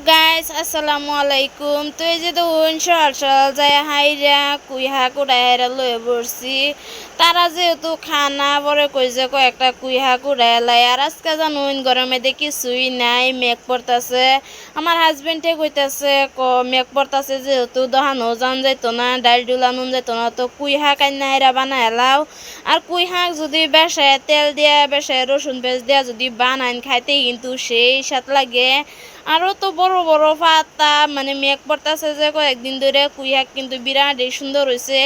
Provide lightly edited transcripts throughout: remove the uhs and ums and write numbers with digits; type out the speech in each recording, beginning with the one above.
Guys আসসালামু আলাইকুম। তো এই যে দেখুন সকাল সকাল যায় হাইরা কুইহা কুড়াইরা লয়ে পড়ছি। তারা যেহেতু খানা পরে কইছে কয়েকটা কুইহা কুড়াই লাই। আর আজকে জানুন গরমে দেখি কিছুই নাই, মেঘ পড়তাছে। আমার হাজবেন্ডে কইতাছে মেঘ পড়তাছে যেহেতু দহানো যান যাইতো না, ডাল ডুল আনুন যাইতো না, তো কুইহা কান্না হাইরা বানায় লাও। আর কুইহাক যদি বেসায় তেল দিয়া বেসায় রসুন পেঁয়াজ দিয়া যদি বানান খাইতে কিন্তু সেই স্বাদ লাগে। আরও তো বড় বড় পাতা মানে মেঘ পড়তেছে যে কয়েকদিন ধরে কুইহাক কিন্তু বিরাট সুন্দর হয়েছে।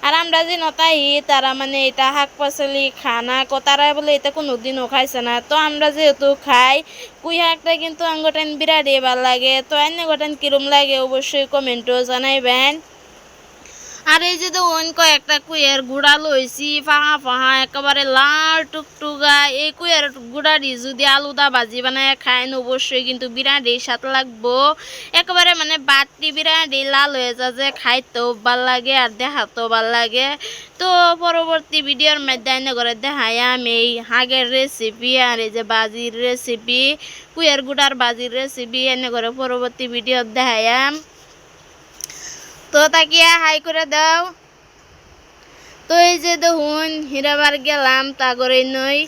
আর আমরা যে নতাই তারা মানে এটা শাক পাচলি খানা তারা বলে এটা কোনো দিনও খাইছে না। তো আমরা যেহেতু খাই কুইহাকটা কিন্তু আঙ্গটান বিরাট ভালো লাগে। তো এনে গটান কিরম লাগে অবশ্যই কমেন্টও জানাইবেন। আর এই যে দেখুন কয়েকটা কুইয়ের গুড়া লইছি ফাহা ফাহা একেবারে লাল টুকটুকা। এই কুইয়ের গুড়াটি যদি আলুদা ভাজি বানায় খাইন অবশ্যই কিন্তু বিরাটই স্বাদ লাগবো। একেবারে মানে বাটি বিরাটই লাল হয়ে যায় যে খাইতেও ভাল লাগে আর দেখাতেও ভাল লাগে। তো পরবর্তী ভিডিওর মধ্যে এনে করে দেখায়াম এই হাগের রেসিপি আর এই যে বাজির রেসিপি, কুইয়ের গুড়ার বাজির রেসিপি এনে করে পরবর্তী ভিডিও দেখায়াম। তো তাকিয়া হাই করে দাও। তো এই যে দেখুন হীরাবার গেলাম তা করে নই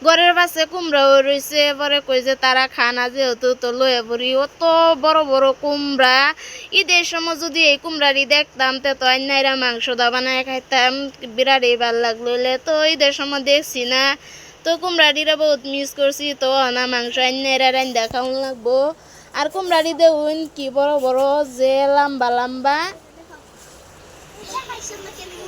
ঘরের পাশে কুমড়াও রয়েছে। পরে কই যে তারা খানা যেহেতু তো লয়ে পড়ি অত বড় বড় কুমড়া। ঈদের সময় যদি এই কুমড়ারি দেখতাম তো অন্যায়রা মাংস দা বানায় খাইতাম, বিরাটই ভাল লাগলো। তো ঈদের সময় দেখছি না, তো কুমড়ারিরা বহুত মিস করছি। তো না মাংস অন্যায়রা রান্দা খাওয়ান লাগবো। আর কুমড়ারি দেখুন কি বড় বড় যে লম্বা লম্বা।